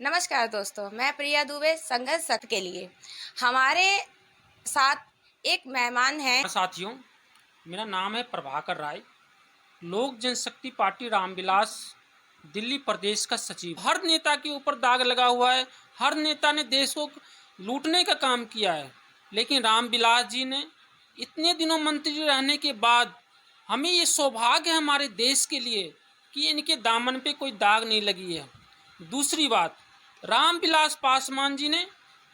नमस्कार दोस्तों, मैं प्रिया दुबे संघर्ष सत्य के लिए। हमारे साथ एक मेहमान हैं। साथियों, मेरा नाम है प्रभाकर राय। लोक जनशक्ति पार्टी रामविलास दिल्ली प्रदेश का सचिव। हर नेता के ऊपर दाग लगा हुआ है। हर नेता ने देश को लूटने का काम किया है, लेकिन रामविलास जी ने इतने दिनों मंत्री रहने के बाद हमें ये सौभाग्य है हमारे देश के लिए कि इनके दामन पे कोई दाग नहीं लगी है। दूसरी बात, रामविलास पासवान जी ने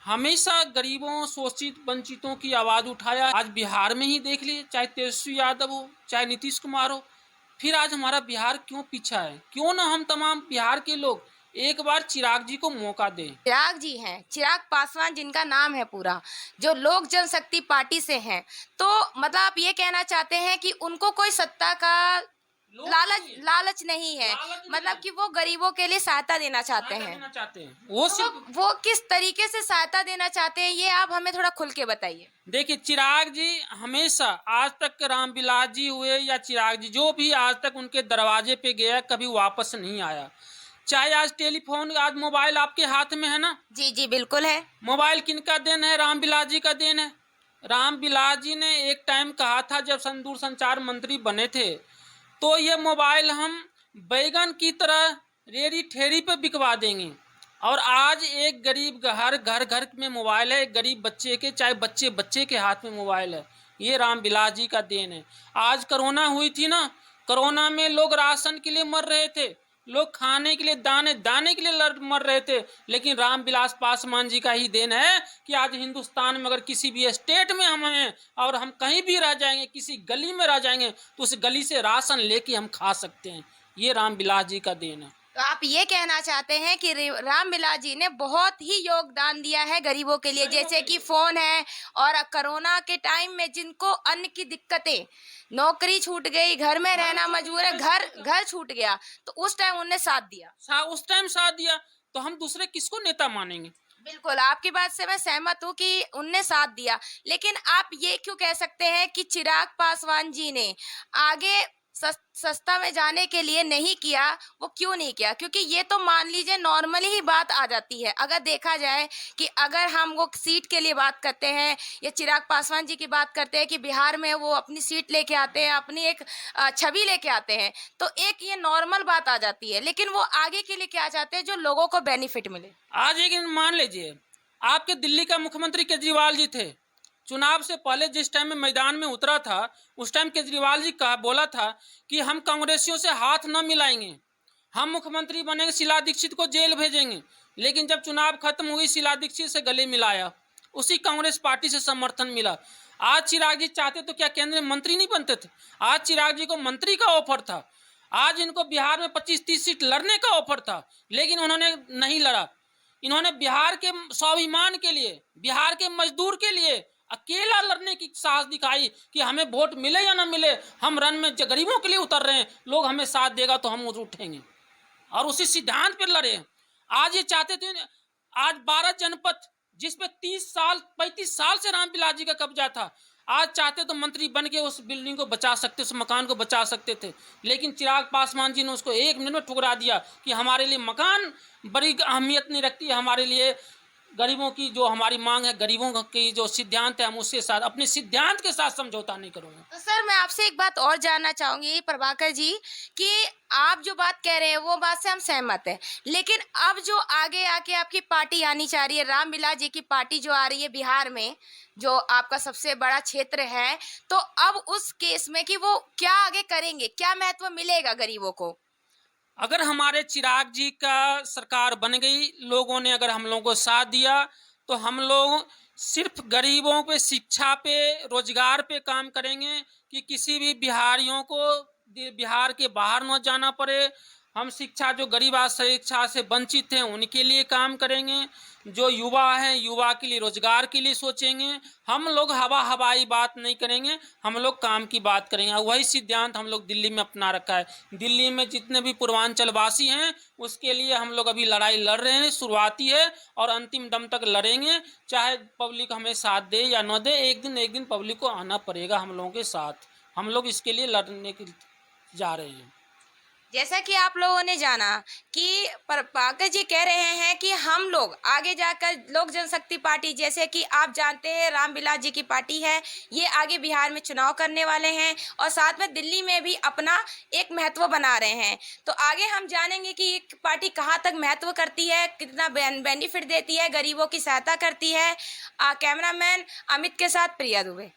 हमेशा गरीबों, शोषित, वंचितों की आवाज उठाया। आज बिहार में ही देख लीजिए, चाहे तेजस्वी यादव हो, चाहे नीतीश कुमार हो, फिर आज हमारा बिहार क्यों पीछा है? क्यों ना हम तमाम बिहार के लोग एक बार चिराग जी को मौका दें। चिराग जी हैं, चिराग पासवान जिनका नाम है पूरा, जो लोक जनशक्ति पार्टी से हैं। तो मतलब आप ये कहना चाहते हैं कि उनको कोई सत्ता का लालच नहीं है, मतलब कि वो गरीबों के लिए सहायता देना चाहते हैं। वो किस तरीके से सहायता देना चाहते हैं, ये आप हमें थोड़ा खुल के बताइए। देखिए, चिराग जी हमेशा आज तक के रामविलास जी हुए या चिराग जी, जो भी आज तक उनके दरवाजे पे गया कभी वापस नहीं आया। चाहे आज टेलीफोन, आज मोबाइल आपके हाथ में है ना? जी जी बिल्कुल है। मोबाइल किनका देन है? रामविलास जी का देन है। रामविलास जी ने एक टाइम कहा था, जब दूरसंचार मंत्री बने थे, तो ये मोबाइल हम बैगन की तरह रेड़ी ठेरी पे बिकवा देंगे। और आज एक गरीब घर में मोबाइल है। एक गरीब बच्चे के, चाहे बच्चे बच्चे के हाथ में मोबाइल है। ये रामविलास जी का देन है। आज कोरोना हुई थी ना, कोरोना में लोग राशन के लिए मर रहे थे, लोग खाने के लिए, दाने दाने के लिए मर रहे थे, लेकिन रामविलास पासवान जी का ही देन है कि आज हिंदुस्तान में अगर किसी भी स्टेट में हम हैं और हम कहीं भी रह जाएंगे, किसी गली में रह जाएंगे, तो उस गली से राशन लेके हम खा सकते हैं। ये रामविलास जी का देन है। तो आप ये कहना चाहते हैं कि रामविलास जी ने बहुत ही योगदान दिया है गरीबों के लिए, जैसे कि फोन है, और कोरोना के टाइम में जिनको अन्न की दिक्कतें, नौकरी छूट गई, घर में रहना मजबूर है, घर छूट गया, तो उस टाइम उन्होंने साथ दिया। उस टाइम साथ दिया, तो हम दूसरे किसको नेता मानेंगे? बिल्कुल, आपकी बात से मैं सहमत हूँ कि उनने साथ दिया, लेकिन आप ये क्यों कह सकते हैं कि चिराग पासवान जी ने आगे सस्ता में जाने के लिए नहीं किया? वो क्यों नहीं किया? क्योंकि ये तो मान लीजिए नॉर्मली ही बात आ जाती है। अगर देखा जाए कि अगर हम वो सीट के लिए बात करते हैं या चिराग पासवान जी की बात करते हैं कि बिहार में वो अपनी सीट लेके आते हैं, अपनी एक छवि लेके आते हैं, तो एक ये नॉर्मल बात आ जाती है, लेकिन वो आगे के लिए क्या चाहते हैं? जो लोगों को बेनिफिट मिले। आज एक मान लीजिए, आपके दिल्ली का मुख्यमंत्री केजरीवाल जी थे। चुनाव से पहले जिस टाइम में मैदान में उतरा था, उस टाइम केजरीवाल जी बोला था कि हम कांग्रेसियों से हाथ न मिलाएंगे, हम मुख्यमंत्री बनेंगे, शीला दीक्षित को जेल भेजेंगे। लेकिन जब चुनाव खत्म हुई, शीला दीक्षित से गले मिलाया, उसी कांग्रेस पार्टी से समर्थन मिला। आज चिराग जी चाहते तो क्या केंद्रीय मंत्री नहीं बनते थे? आज चिराग जी को मंत्री का ऑफर था। आज इनको बिहार में 25-30 सीट लड़ने का ऑफर था, लेकिन उन्होंने नहीं लड़ा। इन्होंने बिहार के स्वाभिमान के लिए, बिहार के मजदूर के लिए अकेला लड़ने की साहस दिखाई कि हमें वोट मिले या ना मिले, हम रन में गरीबों के लिए उतर रहे हैं, लोग हमें साथ देगा तो हम उठेंगे, और उसी सिद्धांत पर लड़े। आज ये चाहते थे, आज 12 जनपद जिसपे 30 साल 35 साल से रामविलास जी का कब्जा था, आज चाहते तो मंत्री बन के उस बिल्डिंग को बचा सकते, उस मकान को बचा सकते थे, लेकिन चिराग पासवान जी ने उसको 1 मिनट में ठुकरा दिया कि हमारे लिए मकान बड़ी अहमियत नहीं रखती है, हमारे लिए गरीबों की जो हमारी मांग है, गरीबों की जो सिद्धांत है, हम उसके साथ, अपने सिद्धांत के साथ समझौता नहीं करूंगा। तो सर, मैं आपसे एक बात और जानना चाहूंगी प्रभाकर जी, कि आप जो बात कह रहे हैं वो बात से हम सहमत हैं, लेकिन अब जो आगे आके आपकी पार्टी आनी चाह रही है, रामविलास जी की पार्टी जो आ रही है बिहार में, जो आपका सबसे बड़ा क्षेत्र है, तो अब उस केस में कि वो क्या आगे करेंगे, क्या महत्व मिलेगा गरीबों को? अगर हमारे चिराग जी का सरकार बन गई, लोगों ने अगर हम लोगों को साथ दिया, तो हम लोग सिर्फ गरीबों पे, शिक्षा पे, रोजगार पे काम करेंगे कि किसी भी बिहारियों को बिहार के बाहर न जाना पड़े। हम शिक्षा, जो गरीब आज शिक्षा से वंचित हैं, उनके लिए काम करेंगे। जो युवा हैं, युवा के लिए, रोजगार के लिए सोचेंगे। हम लोग हवाई बात नहीं करेंगे, हम लोग काम की बात करेंगे। वही सिद्धांत हम लोग दिल्ली में अपना रखा है। दिल्ली में जितने भी पूर्वांचल वासी हैं, उसके लिए हम लोग अभी लड़ाई लड़ रहे हैं, शुरुआती है और अंतिम दम तक लड़ेंगे। चाहे पब्लिक हमें साथ दे या न दे, एक दिन पब्लिक को आना पड़ेगा हम लोगों के साथ। हम लोग इसके लिए लड़ने के जा रहे हैं। जैसा कि आप लोगों ने जाना कि पंकज जी कह रहे हैं कि हम लोग आगे जाकर लोक जनशक्ति पार्टी, जैसे कि आप जानते हैं रामविलास जी की पार्टी है, ये आगे बिहार में चुनाव करने वाले हैं और साथ में दिल्ली में भी अपना एक महत्व बना रहे हैं। तो आगे हम जानेंगे कि ये पार्टी कहाँ तक महत्व करती है, कितना बेनिफिट देती है, गरीबों की सहायता करती है। कैमरामैन अमित के साथ प्रिया दुबे।